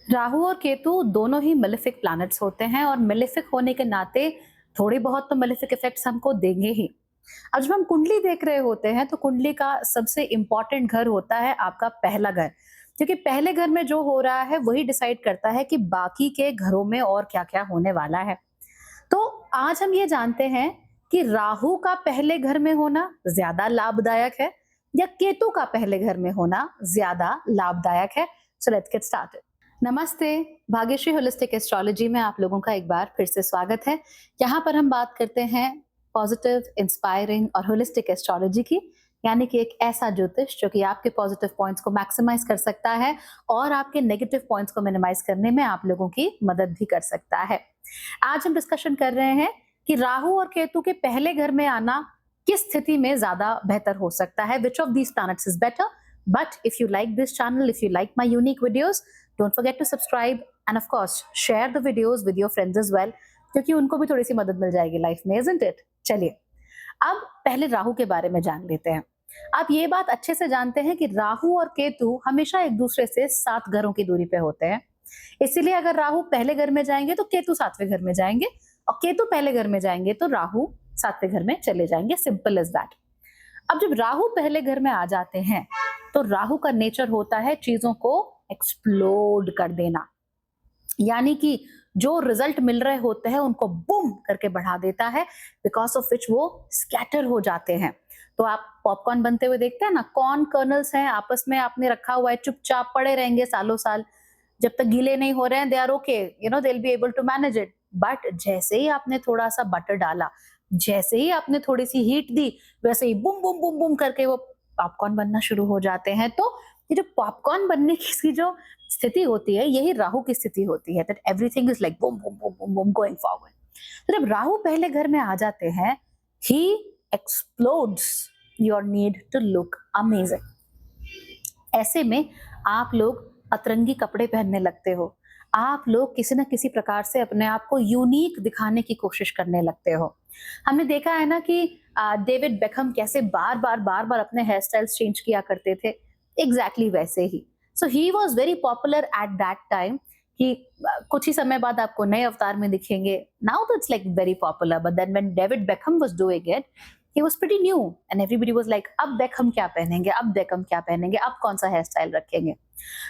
राहु और केतु दोनों ही malefic planets होते हैं और मेलेफिक होने के नाते थोड़ी बहुत तो मेलेफिक इफेक्ट्स हमको देंगे ही। अब जब हम कुंडली देख रहे होते हैं तो कुंडली का सबसे इंपॉर्टेंट घर होता है आपका पहला घर, क्योंकि पहले घर में जो हो रहा है वही डिसाइड करता है कि बाकी के घरों में और क्या-क्या होने वाला है। तो आज हम ये जानते हैं कि राहु का पहले घर में होना ज्यादा लाभदायक है या केतु का पहले घर में होना ज्यादा लाभदायक है। So let's get started. नमस्ते। भाग्यश्री होलिस्टिक एस्ट्रोलॉजी में आप लोगों का एक बार फिर से स्वागत है। यहाँ पर हम बात करते हैं पॉजिटिव, इंस्पायरिंग और होलिस्टिक एस्ट्रोलॉजी की, यानी कि एक ऐसा ज्योतिष जो कि आपके पॉजिटिव पॉइंट्स को मैक्सिमाइज कर सकता है और आपके नेगेटिव पॉइंट्स को मिनिमाइज करने में आप लोगों की मदद भी कर सकता है। आज हम डिस्कशन कर रहे हैं कि राहु और केतु के पहले घर में आना किस स्थिति में ज्यादा बेहतर हो सकता है, which of these planets is better. But if you like this channel, if you like my unique videos, don't forget to subscribe and of course share the videos with your friends as well, क्योंकि उनको भी थोड़ी सी मदद मिल जाएगी life में, isn't it. चलिए अब पहले राहु के बारे में जान लेते हैं। आप ये बात अच्छे से जानते हैं कि राहु और केतु हमेशा एक दूसरे से 7 घरों की दूरी पे होते हैं। इसीलिए अगर राहु पहले घर में जाएंगे तो केतु 7वें घर में जाएंगे, और केतु पहले घर में जाएंगे तो राहु 7वें घर में चले जाएंगे। Simple as that. अब जब राहु पहले घर में आ जाते हैं तो राहु का नेचर होता है चीजों को एक्सप्लोड कर देना, यानी कि जो रिजल्ट मिल रहे होते हैं उनको बूम करके बढ़ा देता है, बिकॉज ऑफ विच वो स्कैटर हो जाते हैं। तो आप पॉपकॉर्न बनते हुए देखते हैं ना, कॉर्न कर्नल्स हैं आपस में आपने रखा हुआ है, चुपचाप पड़े रहेंगे सालों साल, जब तक गीले नहीं हो रहे हैं they are okay, you know, they will be able to manage it. But जैसे ही आपने थोड़ा सा बटर डाला, जैसे ही आपने थोड़ी सी हीट दी, वैसे ही बुम बुम बुम बुम करके वो पॉपकॉर्न बनना शुरू हो जाते हैं। तो ये जो पॉपकॉर्न बनने की जो स्थिति होती है, यही राहु की स्थिति होती है, that everything is like boom boom boom boom boom going forward. तो जब राहु पहले घर में आ जाते हैं, he explodes your need to look amazing. ऐसे में आप लोग अतरंगी कपड़े पहनने लगते हो, आप लोग किसी न किसी प्रकार से अपने आप को यूनिक दिखाने की कोशिश करने लगते हो। हमने देखा है ना कि डेविड बेकहम कैसे बार बार अपने हेयर स्टाइल्स चेंज किया करते थे, एग्जैक्टली वैसे ही। So he was very popular at that time कि कुछ ही समय बाद आपको नए अवतार में दिखेंगे। नाउ तो it's like very popular, but then when David Beckham was doing it, he was pretty new and everybody was like, अब बेकहम क्या पहनेंगे, अब बेकहम क्या पहनेंगे, अब कौन सा हेयर स्टाइल रखेंगे।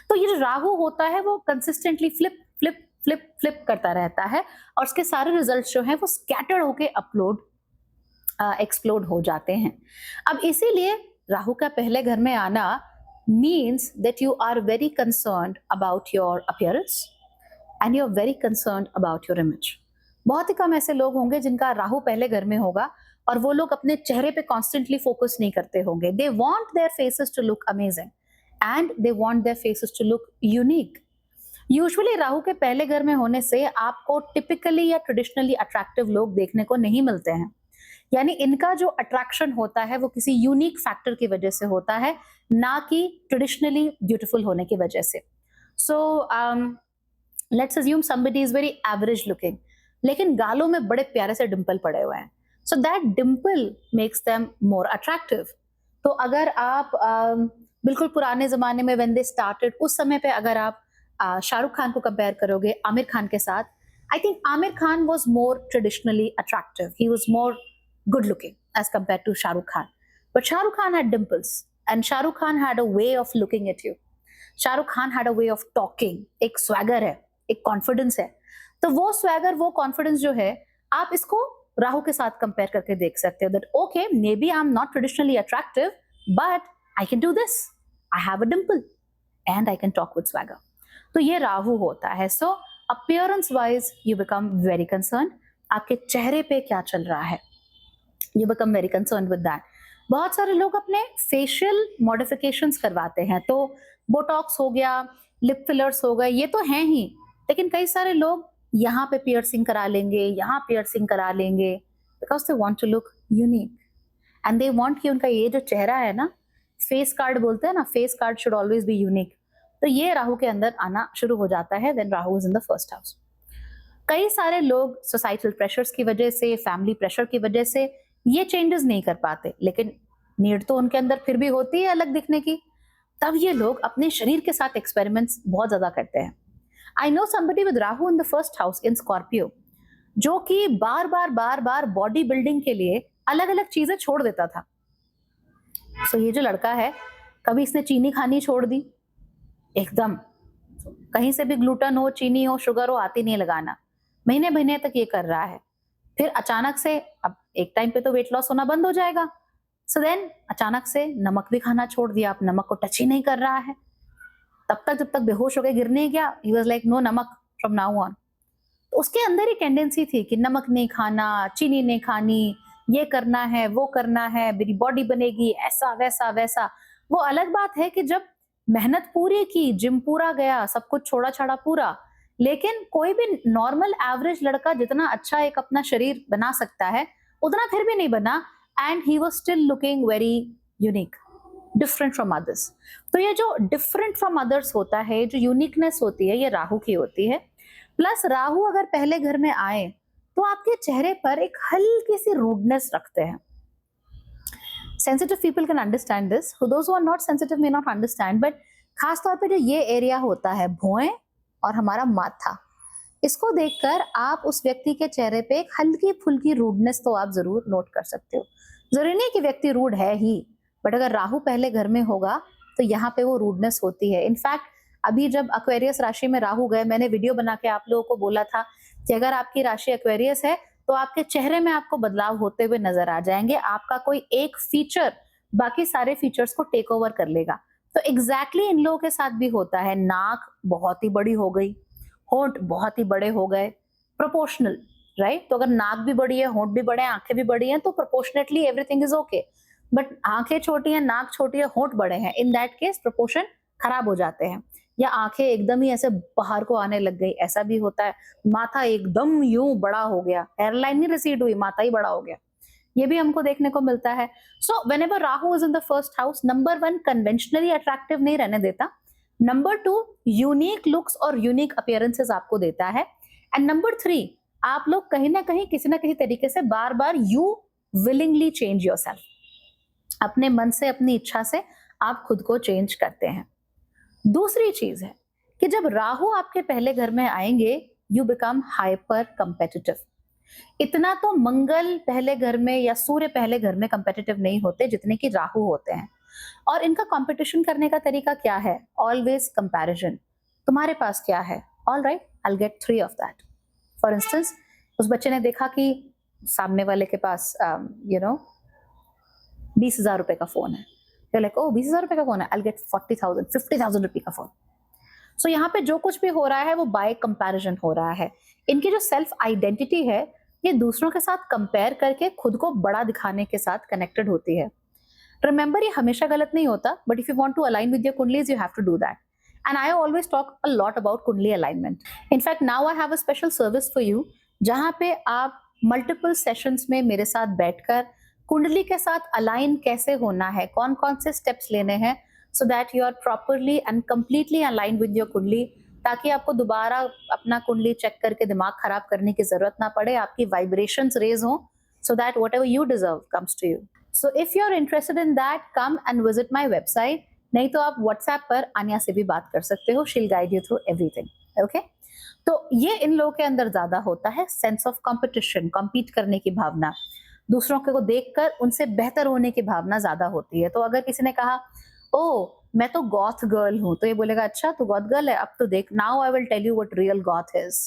तो ये जो राहु होता है वो consistently flip flip flip flip करता रहता है, और उसके सारे रिजल्ट्स जो हैं वो स्कैटर्ड होके एक्सप्लोड हो जाते हैं। अब इसीलिए राहु का पहले घर में आना means that you are very concerned about your appearance and you are very concerned about your image. बहुत ही कम ऐसे लोग होंगे जिनका राहु पहले घर में होगा और वो लोग अपने चेहरे पे कॉन्स्टेंटली फोकस नहीं करते होंगे। They want their faces to look amazing and they want their faces to look unique. Usually Rahu के पहले घर में होने से आपको टिपिकली या ट्रेडिशनली अट्रैक्टिव लोग देखने को नहीं मिलते हैं, यानी इनका जो अट्रैक्शन होता है वो किसी यूनिक फैक्टर की वजह से होता है, ना कि ट्रेडिशनली ब्यूटीफुल होने की वजह से। So let's assume somebody is very average looking, लेकिन गालों में बड़े प्यारे से डिंपल पड़े हुए हैं, so that Dimple makes them more attractive. तो अगर आप बिल्कुल पुराने जमाने में व्हेन दे स्टार्टेड, उस समय पे अगर आप शाहरुख खान को कंपेयर करोगे आमिर खान के साथ, I think Aamir Khan was more traditionally attractive, he was more good looking as compared to Shah Rukh Khan. But Shah Rukh Khan had dimples and Shah Rukh Khan had a way of looking at you. Shah Rukh Khan had a way of talking. एक swagger है, एक confidence है। तो वो swagger, वो confidence जो है, आप इसको राहु के साथ कंपेयर करके देख सकते हो, that okay, maybe I'm not traditionally attractive, but I can do this. I have a dimple and I can talk with swagger. तो ये राहु होता है। So appearance wise you become very concerned. आपके चेहरे पे क्या चल रहा है, you become very concerned with that. बहुत सारे लोग अपने फेशियल मॉडिफिकेशंस करवाते हैं, तो बोटॉक्स हो गया, लिप फिलर्स हो गए, ये तो हैं ही, लेकिन कई सारे लोग यहाँ पे पियर्सिंग करा लेंगे, यहाँ पियर्सिंग करा लेंगे, because they want to look unique and they want कि उनका ये जो चेहरा है ना, फेस कार्ड बोलते हैं ना, face card should always be unique. तो ये राहु के अंदर आना शुरू हो जाता है when Rahu is in the first house. कई सारे लोग सोसाइटल प्रेशर्स की वजह से, फैमिली प्रेशर की वजह से ये चेंजेस नहीं कर पाते, लेकिन नीड तो उनके अंदर फिर भी होती है अलग दिखने की। तब ये लोग अपने शरीर के साथ एक्सपेरिमेंट्स बहुत ज्यादा करते हैं। I know somebody with Rahu in the first house in Scorpio, जो कि बार बार बॉडी बिल्डिंग के लिए अलग अलग चीजें छोड़ देता था। सो ये जो लड़का है, कभी इसने चीनी खानी छोड़ दी एकदम, कहीं से भी ग्लूटेन हो, चीनी हो, शुगर हो, आती नहीं लगाना, महीने महीने तक ये कर रहा है। फिर अचानक से, अब एक टाइम पे तो वेट लॉस होना बंद हो जाएगा, सो देन अचानक से नमक भी खाना छोड़ दिया, अब नमक को टच ही नहीं कर रहा है। तब तक जब तक बेहोश हो गए, गिर नहीं गया, ही वाज लाइक नो नमक फ्रॉम नाउ ऑन। तो उसके अंदर ही टेंडेंसी थी कि नमक नहीं खाना, चीनी नहीं खानी, ये करना है, वो करना है, मेरी बॉडी बनेगी, ऐसा वैसा वैसा। वो अलग बात है कि जब मेहनत पूरी की, जिम पूरा गया, सब कुछ छोड़ा छाड़ा पूरा, लेकिन कोई भी नॉर्मल एवरेज लड़का जितना अच्छा एक अपना शरीर बना सकता है, उतना फिर भी नहीं बना, and he was still looking very unique, different from others. तो ये जो डिफरेंट फ्रॉम अदर्स होता है, जो यूनिकनेस होती है, ये राहु की होती है। प्लस राहु अगर पहले घर में आए तो आपके चेहरे पर एक हल्की सी रूडनेस रखते हैं। Sensitive people can understand this, those who are not sensitive may not understand, but खास तौर पे जो ये एरिया होता है, भौएं और हमारा माथा, इसको देखकर आप उस व्यक्ति के चेहरे पे एक हल्की फुल्की रूडनेस तो आप जरूर नोट कर सकते हो। जरूरी नहीं कि व्यक्ति रूड है ही, बट अगर राहु पहले घर में होगा तो यहाँ पे वो रूडनेस होती है। इनफैक्ट अभी जब एक्वेरियस राशि में राहु गए, मैंने वीडियो बना के आप लोगों को बोला था कि अगर आपकी राशि एक्वेरियस है तो आपके चेहरे में आपको बदलाव होते हुए नजर आ जाएंगे। आपका कोई एक फीचर बाकी सारे फीचर्स को टेक ओवर कर लेगा। तो एग्जैक्टली इन लोगों के साथ भी होता है। नाक बहुत ही बड़ी हो गई, होंठ बहुत ही बड़े हो गए, प्रोपोर्शनल, राइट? तो अगर नाक भी बड़ी है, होंठ भी बड़े हैं, आंखें भी बड़ी हैं, तो proportionately everything is okay. But आंखें छोटी हैं, नाक छोटी है, होंठ बड़े हैं, इन दैट केस प्रोपोर्शन खराब हो जाते हैं। या आंखें एकदम ही ऐसे बाहर को आने लग गई, ऐसा भी होता है। माथा एकदम यूं बड़ा हो गया, हेयरलाइन नहीं रिसीड हुई, माथा ही बड़ा हो गया, ये भी हमको देखने को मिलता है। So whenever Rahu is in the first house, number 1 conventionally attractive नहीं रहने देता, नंबर 2 यूनिक लुक्स और यूनिक अपीयरेंसेस आपको देता है, एंड नंबर 3 आप लोग कहीं ना कहीं किसी ना किसी तरीके से बार बार यू विलिंगली चेंज योरसेल्फ, अपने मन से, अपनी इच्छा से आप खुद को चेंज करते हैं। दूसरी चीज है कि जब राहु आपके पहले घर में आएंगे, यू बिकम हाइपर कंपेटिटिव। इतना तो मंगल पहले घर में या सूर्य पहले घर में कंपेटिटिव नहीं होते जितने कि राहु होते हैं। और इनका कंपटीशन करने का तरीका क्या है? Always comparison. तुम्हारे पास क्या है? All right, I will get 3 of that. For instance, उस बच्चे ने देखा कि सामने वाले के पास 20,000 रुपए का फोन है, लाइक ओ 20,000 रुपए का फोन है, आई विल गेट 40,000 50,000 रुपए का फोन। सो यहाँ पे जो कुछ भी हो रहा है वो बाय कंपैरिजन हो रहा है। इनकी जो सेल्फ आइडेंटिटी है, ये दूसरों के साथ कंपेयर करके खुद को बड़ा दिखाने के साथ कनेक्टेड होती है। रिमेंबर, ये हमेशा गलत नहीं होता, but if you want to align with your kundlis, you have to do that. And I always talk a lot about kundli alignment. In fact now I have a special service for you, जहां पे आप multiple sessions में मेरे साथ बैठकर कुंडली के साथ अलाइन कैसे होना है, कौन कौन से स्टेप्स लेने हैं, so that you are properly and completely align with your kundli, ताकि आपको दोबारा अपना कुंडली चेक करके दिमाग खराब करने की जरूरत ना पड़े, आपकी वाइब्रेशंस रेज हो, so that whatever you deserve comes to you. So if you are interested in that, come and visit my website. नहीं तो आप व्हाट्सएप पर आन्या से भी बात कर सकते हो, she will guide you through everything. Okay, तो ये इन लोगों के अंदर ज्यादा होता है, सेंस ऑफ कंपटीशन, कम्पीट करने की भावना, दूसरों को देखकर उनसे बेहतर होने की भावना ज्यादा होती है। तो अगर किसी ने कहा ओ मैं तो गॉथ गर्ल हूं, तो ये बोलेगा अच्छा तू गॉथ गर्ल है, अब तो देख, now I will tell you what real goth is,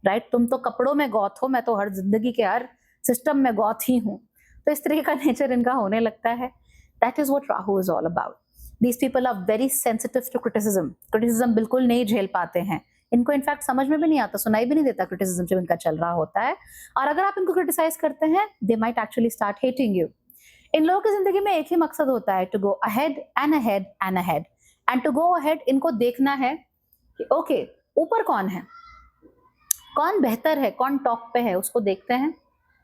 right? तुम तो कपड़ों में गॉथ हो, मैं तो हर जिंदगी के हर सिस्टम में गॉथ ही हूं। तो इस तरीके का नेचर इनका होने लगता है। That is what Rahu is all about. These people are very sensitive to criticism. Criticism बिल्कुल नहीं झेल पाते हैं, इनको इनफैक्ट समझ में भी नहीं आता, सुनाई भी नहीं देता क्रिटिसिज्म जब इनका चल रहा होता है। और अगर आप इनको क्रिटिसाइज करते हैं, they might actually start hating you. इन लोगों की जिंदगी में एक ही मकसद होता है, to go ahead and ahead and ahead. And to go ahead, इनको देखना है कि ओके ऊपर कौन है, कौन बेहतर है, कौन टॉप पे है, उसको देखते हैं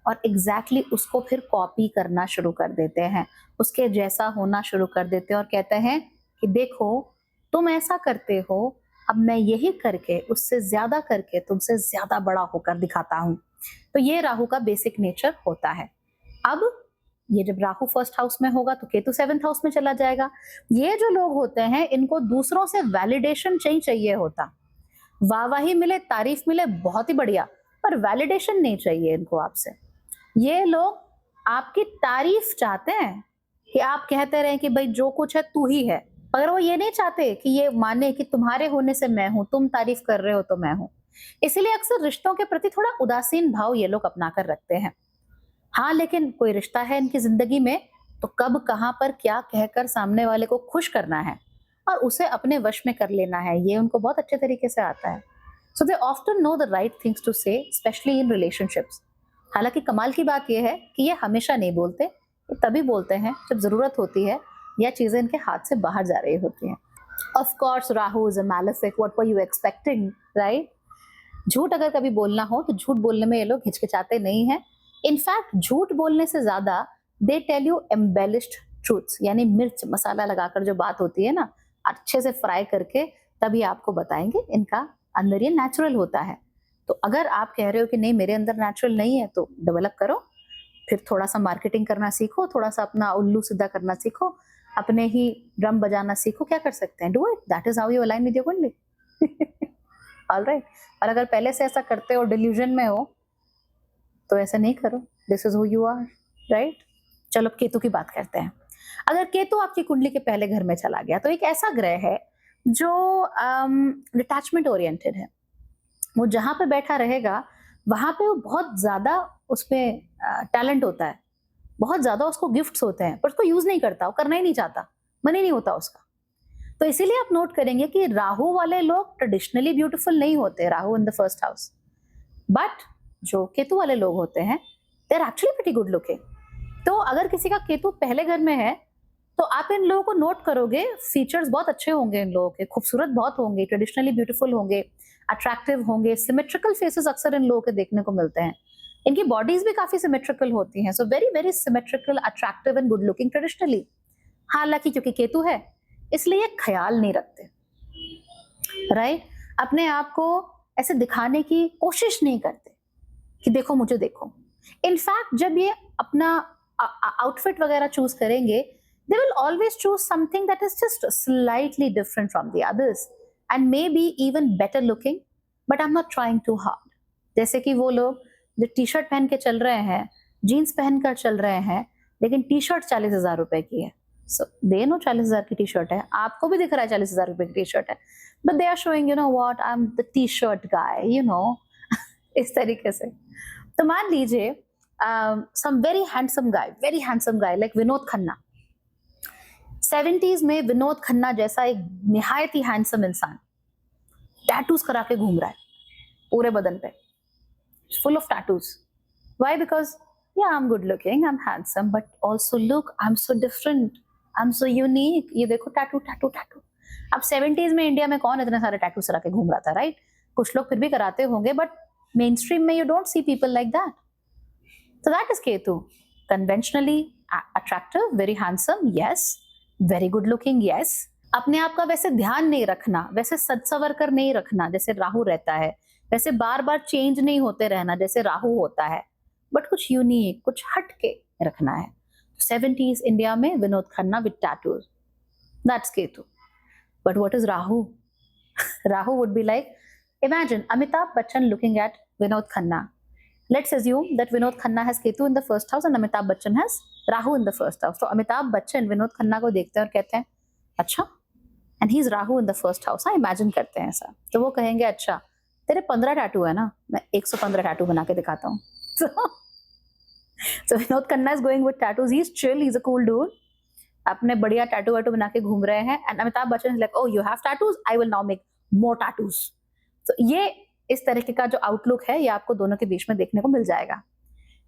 और एग्जैक्टली उसको फिर कॉपी करना शुरू कर देते हैं, उसके जैसा होना शुरू कर देते हैं और कहते हैं कि देखो तुम ऐसा करते हो, अब मैं यही करके, उससे ज्यादा करके तुमसे ज्यादा बड़ा होकर दिखाता हूं। तो ये राहु का बेसिक नेचर होता है। अब ये जब राहु फर्स्ट हाउस में होगा तो केतु 7th हाउस में चला जाएगा। ये जो लोग होते हैं, इनको दूसरों से वैलिडेशन चाहिए होता। वाहवाही मिले, तारीफ मिले, बहुत ही बढ़िया, पर वैलिडेशन नहीं चाहिए इनको आपसे। ये लोग आपकी तारीफ चाहते हैं कि आप कहते रहें कि भाई जो कुछ है तू ही है, पर वो ये नहीं चाहते कि ये माने कि तुम्हारे होने से मैं हूं, तुम तारीफ कर रहे हो तो मैं हूं। इसीलिए अक्सर रिश्तों के प्रति थोड़ा उदासीन भाव ये लोग अपना कर रखते हैं। हाँ, लेकिन कोई रिश्ता है इनकी जिंदगी में, तो कब कहां पर क्या कहकर सामने वाले को खुश करना है और उसे अपने वश में कर लेना है, ये उनको बहुत अच्छे तरीके से आता है। So they often know the right things to say, especially in relationships. हालांकि कमाल की बात यह है कि ये हमेशा नहीं बोलते, ये तभी बोलते हैं जब जरूरत होती है या चीजें इनके हाथ से बाहर जा रही होती हैं। Of course Rahu is a malefic, what were you expecting, right? झूठ अगर कभी बोलना हो तो झूठ बोलने में ये लोग हिचकिचाते नहीं हैं। इनफैक्ट झूठ बोलने से ज्यादा they tell you embellished truths, यानी मिर्च मसाला लगाकर जो बात होती है ना, अच्छे से फ्राई करके तभी आपको बताएंगे। इनका अंदर ये नेचुरल होता है। तो अगर आप कह रहे हो कि नहीं मेरे अंदर नेचुरल नहीं है, तो डेवलप करो, फिर थोड़ा सा मार्केटिंग करना सीखो, थोड़ा सा अपना उल्लू सीधा करना सीखो, अपने ही ड्रम बजाना सीखो। क्या कर सकते हैं, do it, that is how you align with your कुंडली। ऑलराइट। और अगर पहले से ऐसा करते हो, डिल्यूजन में हो, तो ऐसा नहीं करो। This is who you are, right? चलो अब केतु की बात करते हैं। अगर केतु आपकी कुंडली के पहले घर में चला गया, तो एक ऐसा ग्रह है जो डिटैचमेंट ओरिएंटेड है। वो जहां पे बैठा रहेगा वहां पे वो बहुत ज्यादा उसमें टैलेंट होता है, बहुत ज्यादा उसको गिफ्ट्स होते हैं, पर उसको यूज नहीं करता, वो करना ही नहीं चाहता, मन ही नहीं होता उसका। तो इसीलिए आप नोट करेंगे कि राहु वाले लोग ट्रेडिशनली ब्यूटीफुल नहीं होते, Rahu in the first house. But जो केतु वाले लोग होते हैं, they are actually pretty good looking. तो अगर किसी का केतु पहले घर में है, तो आप इन लोगों को नोट करोगे, फीचर्स बहुत अच्छे होंगे इन लोगों के, खूबसूरत बहुत होंगे, ट्रेडिशनली ब्यूटीफुल होंगे, अट्रैक्टिव होंगे, सिमेट्रिकल फेसेस अक्सर इन लोगों के देखने को मिलते हैं। इनकी बॉडीज भी काफी सिमेट्रिकल होती हैं, so very very symmetrical, attractive and good looking traditionally. हालांकि क्योंकि केतु है, इसलिए ख्याल नहीं रखते, राइट? अपने आप को ऐसे दिखाने की कोशिश नहीं करते कि देखो मुझे देखो। इनफैक्ट जब ये अपना आउटफिट वगैरह चूज करेंगे, they will always choose something that is just slightly different from the others and maybe even better looking, but I'm not trying too hard. जैसे कि वो लोग जो टी शर्ट पहन के चल रहे हैं, जीन्स पहनकर चल रहे हैं, लेकिन टी शर्ट 40,000 रुपए की है। सो दे नो 40,000 की टी शर्ट है, आपको भी दिख रहा है 40,000 रुपए की टी शर्ट है, but they are showing, you know what, I am the T shirt guy, you know, इस तरीके से। तो मान लीजिए some very handsome guy like Vinod Khanna. 70s में विनोद खन्ना जैसा एक निहायत ही हैंडसम इंसान टैटूज करा के घूम रहा है पूरे बदन पे, full of tattoos. Why? Because yeah, I'm good looking, I'm handsome, but also look, I'm so different, I'm so unique. ये देखो टैटू टैटू टैटू। अब 70s में इंडिया में कौन इतने सारे टैटू करा के घूम रहा था, राइट? कुछ लोग फिर भी कराते होंगे, बट मेन स्ट्रीम में you don't see people like that. So that is Ketu. Conventionally attractive, very handsome, yes. Very good looking, yes. अपने आप का वैसे ध्यान नहीं रखना, वैसे सजसवर कर नहीं रखना जैसे राहु रहता है, वैसे बार बार चेंज नहीं होते रहना जैसे राहु होता है, बट कुछ यूनिक, कुछ हट के रखना है। 70s इंडिया में Vinod Khanna with tattoos, that's Ketu. But what is Rahu? Rahu would be like, imagine Amitabh Bachchan looking at Vinod Khanna. Let's assume that Vinod Khanna has Ketu in the first house and Amitabh Bachchan has Rahu in the first house. तो अमिताभ बच्चन विनोद खन्ना को देखते हैं और कहते हैं अच्छा, and he's Rahu in the first house. हाँ, imagine करते हैं ऐसा, तो वो कहेंगे अच्छा तेरे 15 टैटू है ना, मैं 115 टैटू बना के दिखाता हूँ। So Vinod Khanna is going with tattoos. He's chill, he's a cool dude. अपने बढ़िया टैटू वाटू बना के घूम रहे हैं, and Amitabh Bachchan is like, oh you have tattoos, I will now make more tattoos. So ये इस तरीके का जो आउटलुक है ये आपको दोनों के बीच में देखने को मिल जाएगा।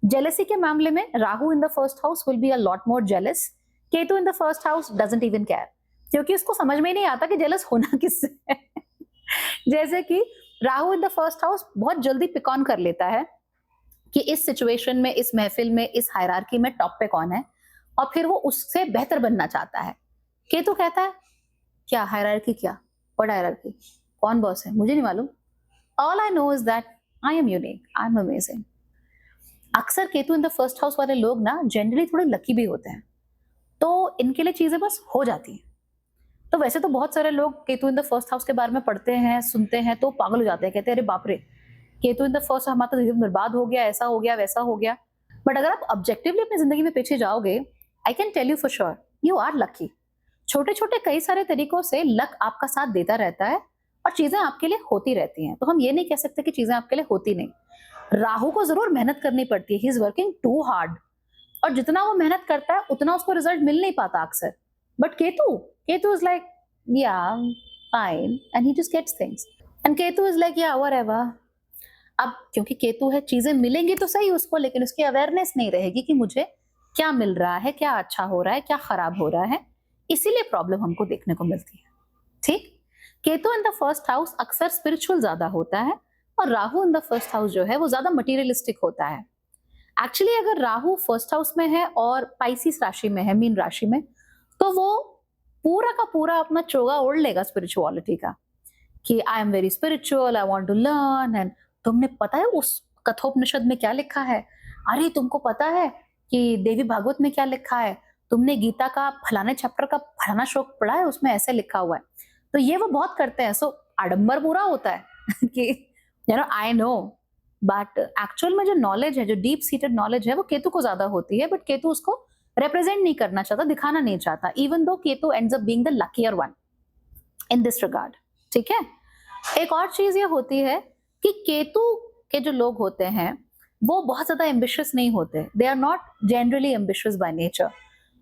जेलसी के मामले में Rahu in the first house will be a lot more jealous, Ketu in the first house doesn't even care, क्योंकि उसको समझ में ही नहीं आता कि जेलस होना किससे है। जैसे कि Rahu in the first house बहुत जल्दी पिक ऑन कर लेता है कि इस सिचुएशन में, इस महफिल में, इस हायरार्की में टॉप पे कौन है, और फिर वो उससे बेहतर बनना चाहता है। केतु कहता है क्या हायरार्की, क्या व्हाट हायरार्की, कौन बॉस है मुझे नहीं मालूम, all I know is that I am unique, I am amazing. अक्सर Ketu in the first house वाले लोग ना जनरली थोड़े लकी भी होते हैं, तो इनके लिए चीजें बस हो जाती हैं। तो वैसे तो बहुत सारे लोग Ketu in the first house के बारे में पढ़ते हैं, सुनते हैं तो पागल हो जाते हैं, कहते हैं अरे बाप रे, केतु इन द फर्स्ट, हमारा तो जीवन बर्बाद हो गया, ऐसा हो गया, वैसा हो गया। बट अगर आप ऑब्जेक्टिवली अपनी जिंदगी में पीछे जाओगे, I can tell you for sure, you are lucky. छोटे छोटे कई सारे तरीकों से लक आपका साथ देता रहता है और चीजें आपके लिए होती रहती हैं। तो हम ये नहीं कह सकते कि चीजें आपके लिए होती नहीं। राहु को जरूर मेहनत करनी पड़ती है, he is working too hard, और जितना वो मेहनत करता है उतना उसको रिजल्ट मिल नहीं पाता अक्सर। But Ketu, Ketu is like yeah fine and he just gets things, and Ketu is like yeah whatever. अब क्योंकि केतु है, चीजें मिलेंगी तो सही उसको, लेकिन उसकी अवेयरनेस नहीं रहेगी कि मुझे क्या मिल रहा है, क्या अच्छा हो रहा है, क्या खराब हो रहा है, इसीलिए प्रॉब्लम हमको देखने को मिलती है। ठीक, Ketu in the first house अक्सर स्पिरिचुअल ज्यादा होता है, और Rahu in the first house जो है वो ज्यादा मटीरियलिस्टिक होता है। एक्चुअली अगर राहु फर्स्ट हाउस में है और पाइसिस राशि में है, मीन राशि में, तो वो पूरा का पूरा अपना चोगा ओढ़ लेगा स्पिरिचुअलिटी का, कि I am very spiritual, I want to learn. And तुमने पता है उस कठोपनिषद में क्या लिखा है? अरे तुमको पता है कि देवी भागवत में क्या लिखा है? तुमने गीता का फलाने चैप्टर का फलाना श्लोक पढ़ा है, उसमें ऐसे लिखा हुआ है। तो ये वो बहुत करते हैं। सो आडंबर पूरा होता है कि you know I know, but actual में जो नॉलेज है, जो डीप सीटेड नॉलेज है, वो केतु को ज्यादा होती है। बट केतु उसको रिप्रेजेंट नहीं करना चाहता, दिखाना नहीं चाहता, even though Ketu ends up being the luckier one in this regard. ठीक है, एक और चीज ये होती है कि केतु के जो लोग होते हैं वो बहुत ज्यादा एम्बिशियस नहीं होते, they are not generally ambitious by nature.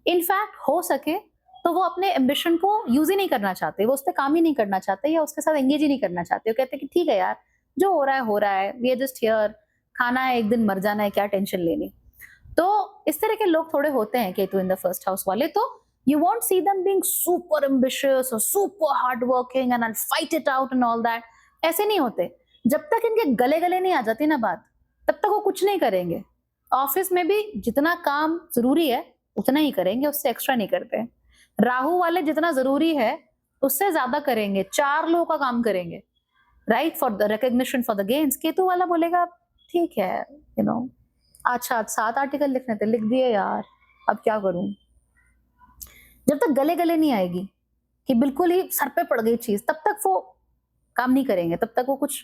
In fact हो सके तो वो अपने एम्बिशन को यूज ही नहीं करना चाहते, वो उस पर काम ही नहीं करना चाहते, या उसके साथ एंगेज ही नहीं करना चाहते। वो कहते हैं कि ठीक है यार, जो हो रहा है हो रहा है, वी आर जस्ट हियर, खाना है, एक दिन मर जाना है, क्या टेंशन लेनी। तो इस तरह के लोग थोड़े होते हैं Ketu in the first house वाले। तो you won't see them being super ambitious और super hard working and fight it out and all that, ऐसे नहीं होते। जब तक इनके गले गले नहीं आ जाती ना बात, तब तक वो कुछ नहीं करेंगे। ऑफिस में भी जितना काम जरूरी है उतना ही करेंगे, उससे एक्स्ट्रा नहीं करते। राहु वाले जितना जरूरी है उससे ज्यादा करेंगे, 4 लोगों का काम करेंगे, right, for the recognition, for the gains. Ketu वाला बोलेगा ठीक है, यू नो, अच्छा 7 आर्टिकल लिखने थे, लिख दिए यार, अब क्या करूं। जब तक गले गले नहीं आएगी कि बिल्कुल ही सर पे पड़ गई चीज, तब तक वो काम नहीं करेंगे, तब तक वो कुछ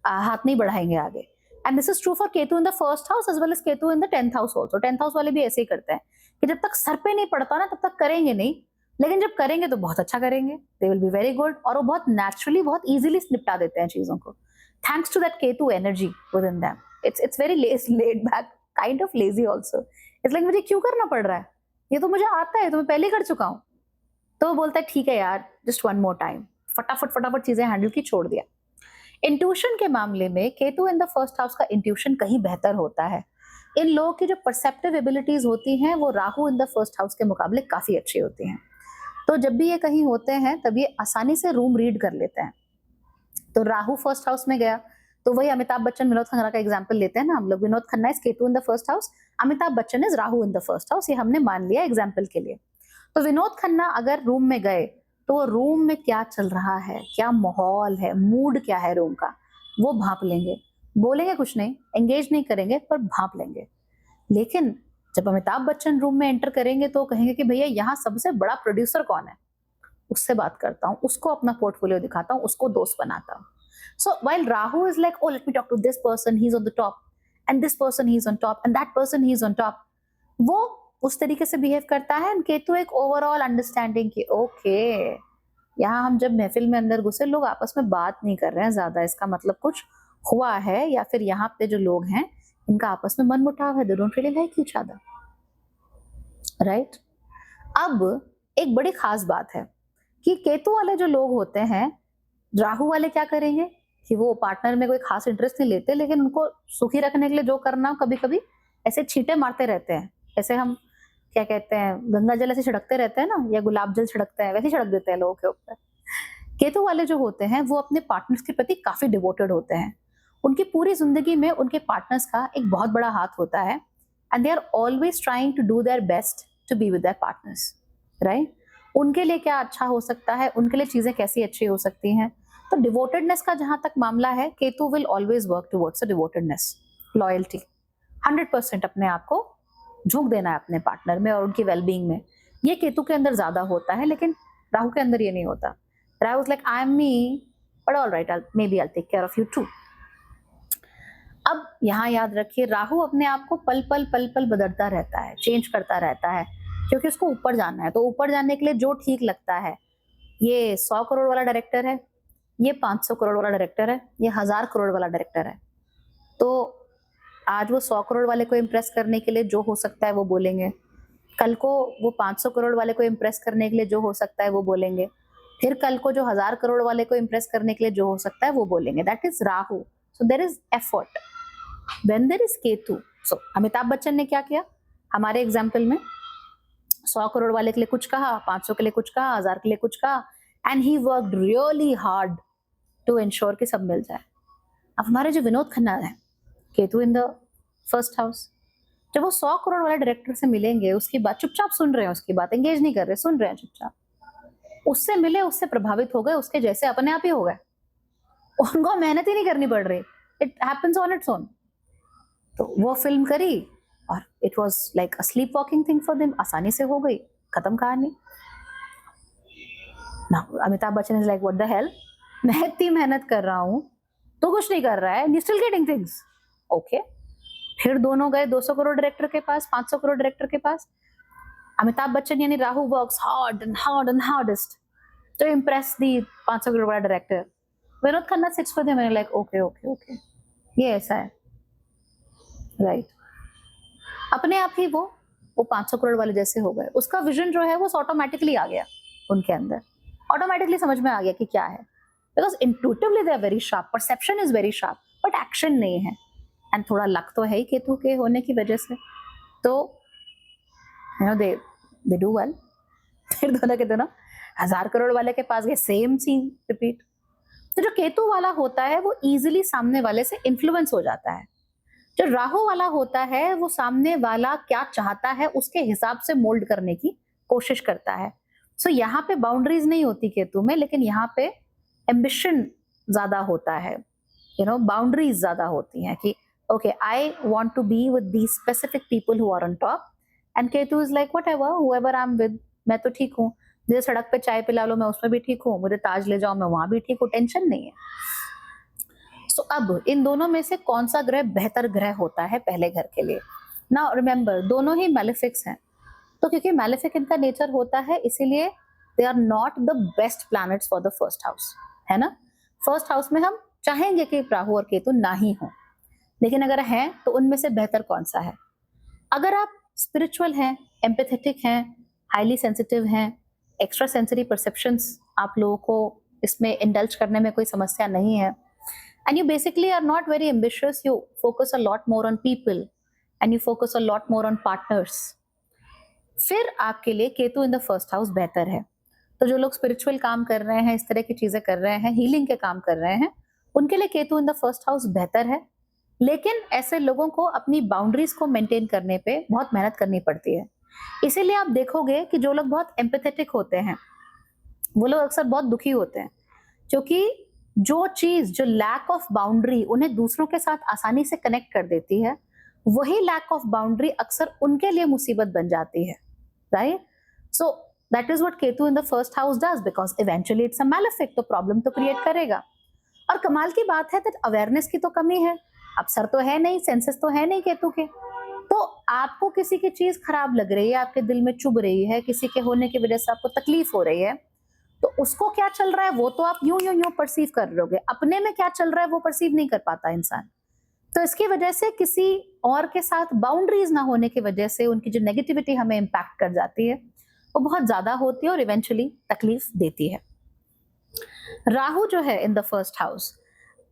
हाथ नहीं बढ़ाएंगे आगे। And this is true for Ketu in the first house as well as Ketu in the 10th house also. 10th house वाले भी ऐसे ही करते हैं कि जब तक सर पे नहीं पड़ता ना तब तक करेंगे नहीं, लेकिन जब करेंगे तो बहुत अच्छा करेंगे, दे विल बी वेरी गुड, और वो बहुत नेचुरली, बहुत इजीली निपटा देते हैं चीजों को, thanks to that Ketu energy within them. It's very laid back, kind of lazy also. It's like मुझे क्यों करना पड़ रहा है, ये तो मुझे आता है, तो मैं पहले कर चुका हूँ। तो वो बोलता है ठीक है यार, जस्ट वन मोर टाइम, फटाफट फटाफट चीजें हैंडल की, छोड़ दिया। इंट्यूशन के मामले में Ketu in the first house का इंट्यूशन कहीं बेहतर होता है। इन लोगों की जो परसेप्टिव एबिलिटीज होती हैं वो Rahu in the first house के मुकाबले काफी अच्छी होती हैं। तो जब भी ये कहीं होते हैं तब ये आसानी से रूम रीड कर लेते हैं। तो राहु फर्स्ट हाउस में गया तो वही अमिताभ बच्चन, विनोद खन्ना का एग्जाम्पल लेते हैं ना हम लोग। Vinod Khanna is Ketu in the first house, Amitabh Bachchan is Rahu in the first house, ये हमने मान लिया एग्जाम्पल के लिए। तो विनोद खन्ना अगर रूम में गए तो वो रूम में क्या चल रहा है, क्या माहौल है, मूड क्या है रूम का, वो भांप लेंगे। बोलेंगे कुछ नहीं, एंगेज नहीं करेंगे, पर भांप लेंगे। लेकिन जब अमिताभ बच्चन रूम में एंटर करेंगे तो कहेंगे कि भैया यहाँ सबसे बड़ा प्रोड्यूसर कौन है, उससे बात करता हूँ, उसको अपना पोर्टफोलियो दिखाता हूँ, उसको दोस्त बनाता हूँ। So while Rahu is like, oh let me talk to this person, he is on the top, and this person he is on top, and that person he is on top, वो उस तरीके से बिहेव करता है। And Ketu एक overall understanding की okay, यहाँ हम जब महफिल में अंदर घुसे, लोग आपस में बात नहीं कर रहे हैं ज्यादा, इसका मतलब कुछ हुआ है, या फिर यहाँ पे जो लोग हैं इनका आपस में मनमुटाव है, they don't really like each other, right. अब एक बड़ी खास बात है कि केतु वाले जो लोग होते हैं, राहु वाले क्या करेंगे कि वो पार्टनर में कोई खास इंटरेस्ट नहीं लेते, लेकिन उनको सुखी रखने के लिए जो करना हो, कभी कभी ऐसे छींटे मारते रहते हैं। ऐसे हम क्या कहते हैं, गंगा जल ऐसे छिड़कते रहते हैं ना, या गुलाब जल छिड़कते हैं, वैसे छिड़क देते हैं लोगों के ऊपर। केतु वाले जो होते हैं वो अपने पार्टनर्स के प्रति काफी डिवोटेड होते हैं। उनकी पूरी जिंदगी में उनके पार्टनर्स का एक बहुत बड़ा हाथ होता है, and they are always trying to do their best to be with their partners, right. उनके लिए क्या अच्छा हो सकता है, उनके लिए चीजें कैसी अच्छी हो सकती हैं। तो डिवोटेडनेस का जहां तक मामला है, Ketu will always work towards a devotedness, loyalty, 100% अपने आप को झोंक देना है अपने पार्टनर में और उनकी वेलबींग में, ये केतु के अंदर ज्यादा होता है। लेकिन राहु के अंदर ये नहीं होता. Rahu is like I am me, but all right, maybe I take care of you too. अब यहाँ याद रखिए, राहु अपने आप को पल पल बदलता रहता है, चेंज करता रहता है, क्योंकि उसको ऊपर जाना है. तो ऊपर जाने के लिए जो ठीक लगता है, ये 100 करोड़ वाला डायरेक्टर है, ये 500 करोड़ वाला डायरेक्टर है, ये 1000 करोड़ वाला डायरेक्टर है. तो आज वो 100 करोड़ वाले को इम्प्रेस करने के लिए जो हो सकता है वो बोलेंगे, कल को वो 500 करोड़ वाले को इम्प्रेस करने के लिए जो हो सकता है वो बोलेंगे, फिर कल को जो 1000 करोड़ वाले को इम्प्रेस करने के लिए जो हो सकता है वो बोलेंगे. That is Rahu. So there is effort when there is Ketu. So Amitabh Bachchan ने क्या किया हमारे एग्जाम्पल में, 100 करोड़ वाले के लिए कुछ कहा, 500 के लिए कुछ कहा, 1000 के लिए कुछ कहा, and he worked really hard to ensure कि सब मिल जाए. अब हमारे जो विनोद खन्ना है, Ketu in the first house, जब वो 100 करोड़ वाले डायरेक्टर से मिलेंगे, उसकी बात चुपचाप सुन रहे हैं, उसकी बात एंगेज नहीं कर रहे, सुन रहे हैं चुपचाप, उससे मिले, उससे प्रभावित हो गए, उसके जैसे अपने आप ही हो गए, उनको मेहनत ही नहीं करनी पड़ रही, it happens on its own. तो वो फिल्म करी और it was like a slip walking thing for them, आसानी से हो गई, खत्म कहानी. Now Amitabh Bachchan is like what the hell, मैं इतनी मेहनत कर रहा हूँ तो कुछ नहीं कर रहा है, you still getting things. Okay, फिर दोनों गए 200 करोड़ डायरेक्टर के पास, 500 करोड़ डायरेक्टर के पास. अमिताभ बच्चन यानी Rahu works hard and hardest to impress the 500 crore वाला director. Vinod Khanna sits with him and like okay okay okay, ये ऐसा है, राइट. अपने आप ही वो 500 करोड़ वाले जैसे हो गए. उसका विजन जो है वो ऑटोमेटिकली आ गया उनके अंदर, ऑटोमेटिकली समझ में आ गया कि क्या है, because intuitively they are very sharp, perception is very sharp, but action नहीं है. एंड थोड़ा लक तो है ही केतु के होने की वजह से, तो you know they do well. फिर दोनों के दोनों 1000 करोड़ वाले के पास गए, सेम सीन रिपीट. तो जो केतु वाला होता है वो इजीली सामने वाले से इन्फ्लुएंस हो जाता है. जो राहु वाला होता है वो सामने वाला क्या चाहता है उसके हिसाब से मोल्ड करने की कोशिश करता है. सो यहाँ पे बाउंड्रीज नहीं होती केतु में, लेकिन यहाँ पे एम्बिशन ज्यादा होता है, यू नो, बाउंड्रीज ज्यादा होती हैं कि okay I want to be with these specific people who are on top, and Ketu is like whatever whoever I am with, मैं तो ठीक हूँ, मुझे सड़क पे चाय पिला लो मैं उसमें भी ठीक हूँ, मुझे ताज ले जाओ मैं वहां भी ठीक हूँ, टेंशन नहीं है. सो अब इन दोनों में से कौन सा ग्रह बेहतर ग्रह होता है पहले घर के लिए? नाउ रिमेंबर, दोनों ही मैलेफिक्स हैं, तो क्योंकि मैलेफिक इनका नेचर होता है इसीलिए they are not the best planets for the first house, है ना. फर्स्ट हाउस में हम चाहेंगे कि राहु और केतु ना ही हो, लेकिन अगर हैं तो उनमें से बेहतर कौन सा है? अगर आप स्पिरिचुअल हैं, एम्पैथेटिक हैं, हाईली सेंसिटिव हैं, एक्स्ट्रा सेंसरी परसेप्शंस आप लोगों को इसमें इंडल्ज करने में कोई समस्या नहीं है, and you basically are not very ambitious, you focus a lot more on people and you focus a lot more on partners, फिर आपके लिए Ketu in the first house बेहतर है. तो जो लोग स्पिरिचुअल काम कर रहे हैं, इस तरह की चीजें कर रहे हैं, हीलिंग के काम कर रहे हैं, उनके लिए Ketu in the first house बेहतर है. लेकिन ऐसे लोगों को अपनी बाउंड्रीज को मेंटेन करने पे बहुत मेहनत करनी पड़ती है. इसीलिए आप देखोगे कि जो लोग बहुत एम्पैथेटिक होते हैं वो लोग अक्सर बहुत दुखी होते हैं, क्योंकि जो चीज, जो लैक ऑफ बाउंड्री उन्हें दूसरों के साथ आसानी से कनेक्ट कर देती है, वही लैक ऑफ बाउंड्री अक्सर उनके लिए मुसीबत बन जाती है, right. So that is what Ketu in the first house does, because eventually it's a malefic, तो प्रॉब्लम तो क्रिएट करेगा. और कमाल की बात है दैट अवेयरनेस की तो कमी है, अवसर तो है नहीं, सेंसेस तो है नहीं केतु के. तो आपको किसी की चीज खराब लग रही है, आपके दिल में चुभ रही है, किसी के होने की वजह से आपको तकलीफ हो रही है, तो उसको क्या चल रहा है वो तो आप यूं परसीव कर लोगे, अपने में क्या चल रहा है वो परसीव नहीं कर पाता इंसान. तो इसकी वजह से किसी और के साथ बाउंड्रीज ना होने की वजह से उनकी जो नेगेटिविटी हमें इम्पैक्ट कर जाती है वो बहुत ज्यादा होती है और इवेंचुअली तकलीफ देती है. राहु जो है इन द फर्स्ट हाउस,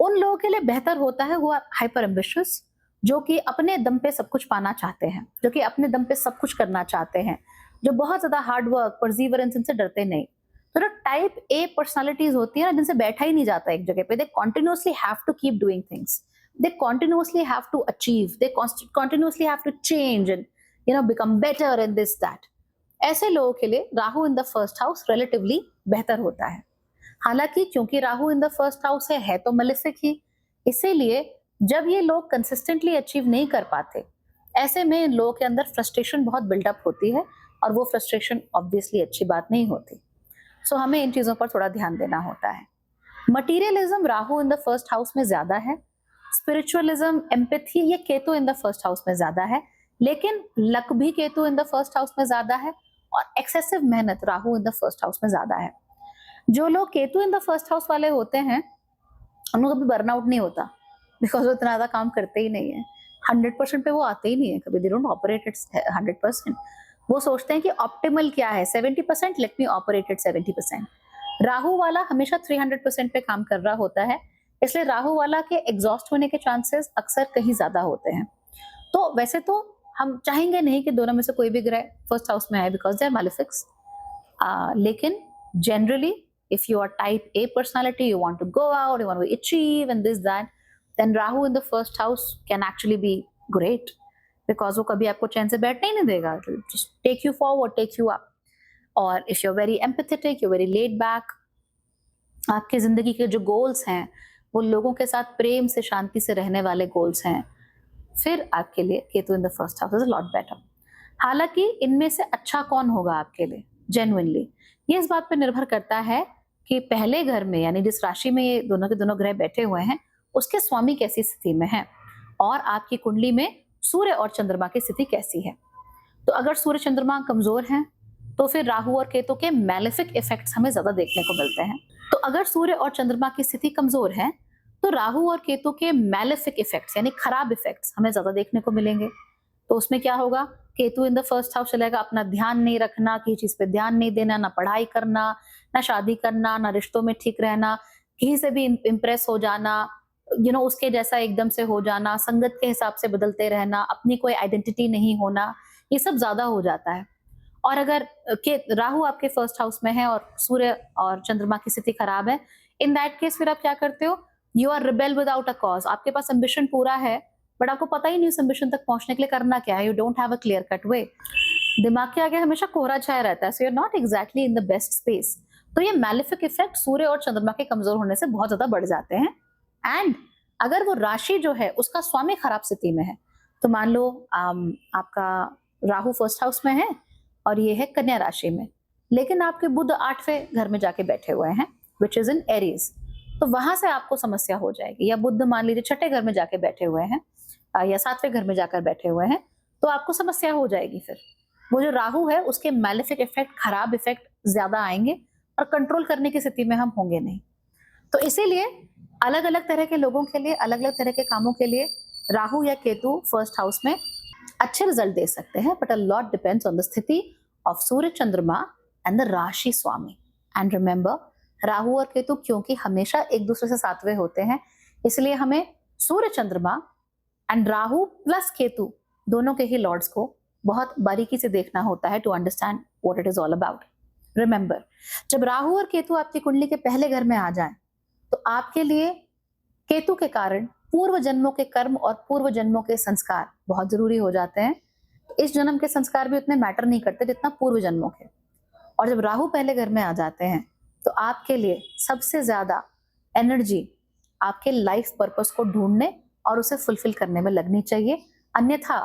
उन लोगों के लिए बेहतर होता है, वो हाइपर एम्बिशियस, जो कि अपने दम पे सब कुछ पाना चाहते हैं, जो कि अपने दम पे सब कुछ करना चाहते हैं, जो बहुत ज्यादा हार्ड वर्क, परसीवरेंस, इनसे डरते नहीं. तो जो टाइप ए पर्सनालिटीज होती है ना, जिनसे बैठा ही नहीं जाता एक जगह पे, they continuously have to keep doing things, they continuously have to achieve, they continuously have to change and you know become better in this that. ऐसे लोगों के लिए Rahu in the first house relatively बेहतर होता है. हालांकि क्योंकि Rahu in the first house है तो मलेफिक ही, इसीलिए जब ये लोग कंसिस्टेंटली अचीव नहीं कर पाते, ऐसे में इन लोगों के अंदर फ्रस्ट्रेशन बहुत बिल्डअप होती है, और वो फ्रस्ट्रेशन ऑब्वियसली अच्छी बात नहीं होती. सो हमें इन चीजों पर थोड़ा ध्यान देना होता है। Materialism Rahu in the first house में ज्यादा है, स्पिरिचुअलिज्म, एम्पैथी ये Ketu in the first house में ज्यादा है, लेकिन लक भी Ketu in the first house में ज्यादा है, और एक्सेसिव मेहनत Rahu in the first house में ज्यादा है। जो लोग Ketu in the first house वाले होते हैं उन लोग कभी बर्नआउट नहीं होता, बिकॉज वो इतना ज्यादा काम करते ही नहीं है, 100% पे वो आते ही नहीं है कभी, दे डोंट ऑपरेट इट 100%। वो सोचते हैं कि ऑप्टिमल क्या है, 70%, let me operate it 70%। Rahu वाला हमेशा 300% पे काम कर रहा होता है, इसलिए राहु वाला के एग्जॉस्ट होने के चांसेस अक्सर कहीं ज्यादा होते हैं। तो वैसे तो हम चाहेंगे नहीं कि दोनों में से कोई भी ग्रह फर्स्ट हाउस में आए, बिकॉज दे आर मैलेफिक्स, लेकिन generally if you are type A personality, you want to go out, you want to achieve and this that, then Rahu in the first house can actually be great, because वो कभी आपको चैन से बैठने ही नहीं देगा, just take you forward, take you up। और if you're very empathetic, you're very laid back, आपकी जिंदगी के जो गोल्स हैं वो लोगों के साथ प्रेम से शांति से रहने वाले गोल्स हैं, फिर आपके लिए Ketu in the first house is a lot better. हालांकि इनमें से अच्छा कौन होगा आपके लिए जेन्युइनली, ये इस बात पर निर्भर करता है कि पहले घर में यानी जिस राशि में ये दोनों के दोनों ग्रह बैठे हुए हैं उसके स्वामी कैसी स्थिति में है, और आपकी कुंडली में सूर्य और चंद्रमा की स्थिति कैसी है। तो अगर सूर्य चंद्रमा कमजोर हैं तो फिर राहु और केतु के मैलेफिक इफेक्ट्स हमें ज्यादा देखने को मिलते हैं। तो अगर सूर्य और चंद्रमा की स्थिति कमजोर है तो राहु और केतु के मैलेफिक इफेक्ट्स यानी खराब इफेक्ट्स हमें ज्यादा देखने को मिलेंगे। तो उसमें क्या होगा, Ketu in the first house चलेगा, अपना ध्यान नहीं रखना, किसी चीज पे ध्यान नहीं देना, ना पढ़ाई करना, ना शादी करना, ना रिश्तों में ठीक रहना, किसी से भी इम्प्रेस हो जाना, उसके जैसा एकदम से हो जाना, संगत के हिसाब से बदलते रहना, अपनी कोई आइडेंटिटी नहीं होना, ये सब ज्यादा हो जाता है। और अगर राहु आपके फर्स्ट हाउस में है और सूर्य और चंद्रमा की स्थिति खराब है, इन दैट केस फिर आप क्या करते हो, you are rebel without a cause. आपके पास एम्बिशन पूरा है बट आपको पता ही नहीं उस एम्बिशन तक पहुंचने के लिए करना क्या है, you don't have a clear cut way, दिमाग के आगे हमेशा कोहरा छाया रहता है, so you are not exactly in the best space. तो ये मैलेफिक इफेक्ट सूर्य और चंद्रमा के कमजोर होने से बहुत ज्यादा बढ़ जाते हैं। एंड अगर वो राशि जो है उसका स्वामी खराब स्थिति में है, तो मान लो आपका राहु फर्स्ट हाउस में है और ये है कन्या राशि में, लेकिन आपके बुध 8वें घर में जाके बैठे हुए हैं विच इज इन एरीज, तो वहां से आपको समस्या हो जाएगी। या बुध मान लीजिए 6ठे घर में जाके बैठे हुए हैं या 7वें घर में जाकर बैठे हुए हैं, तो आपको समस्या हो जाएगी। फिर वो जो राहु है उसके मैलेफिक इफेक्ट, खराब इफेक्ट ज्यादा आएंगे और कंट्रोल करने की स्थिति में हम होंगे नहीं। तो इसीलिए अलग अलग तरह के लोगों के लिए, अलग अलग तरह के कामों के लिए राहु या केतु फर्स्ट हाउस में अच्छे रिजल्ट दे सकते हैं, but a lot depends on the स्थिति ऑफ सूर्य चंद्रमा एंड द राशि स्वामी। एंड रिमेंबर राहु और केतु क्योंकि हमेशा एक दूसरे से 7वें होते हैं, इसलिए हमें सूर्य चंद्रमा एंड राहु प्लस केतु दोनों के ही लॉर्ड्स को बहुत बारीकी से देखना होता है to understand what it is all about. Remember, जब राहु और केतु आपकी कुंडली के पहले घर में आ जाएं, तो आपके लिए केतु के कारण पूर्व जन्मों के कर्म और पूर्व जन्मों के संस्कार बहुत जरूरी हो जाते हैं। तो इस जन्म के संस्कार भी उतने मैटर नहीं करते जितना पूर्व जन्मों के। और जब राहु पहले घर में आ जाते हैं तो आपके लिए सबसे ज्यादा एनर्जी आपके लाइफ पर्पस को ढूंढने और उसे फुलफिल करने में लगनी चाहिए, अन्यथा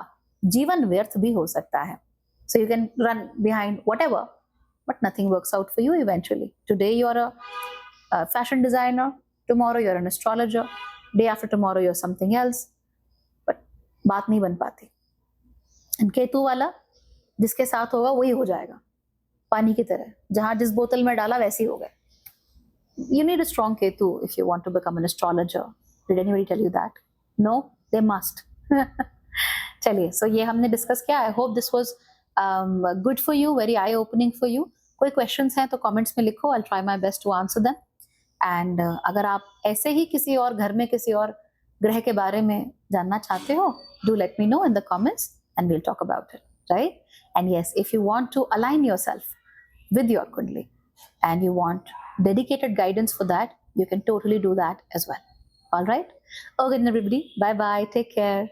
जीवन व्यर्थ भी हो सकता है। So you can run behind whatever but nothing works out for you eventually. Today you are a fashion designer, tomorrow you are an astrologer, day after tomorrow you are something else, but बात नहीं बन पाती। केतु वाला जिसके साथ होगा वही हो जाएगा, पानी की तरह, जहां जिस बोतल में डाला वैसी हो गए। You need a strong Ketu if you want to become an astrologer. Did anybody tell you that? No, they must. चलिए, so ये हमने डिस्कस किया। I hope this was good for you, very eye opening for you. कोई questions हैं तो comments में लिखो, I'll try my best to answer them. And अगर आप ऐसे ही किसी और घर में किसी और ग्रह के बारे में जानना चाहते हो, do let me know in the comments and we'll talk about it, right? And yes, if you want to align yourself with your Kundali and you want dedicated guidance for that, you can totally do that as well. All right? Okay, everybody, bye bye, take care.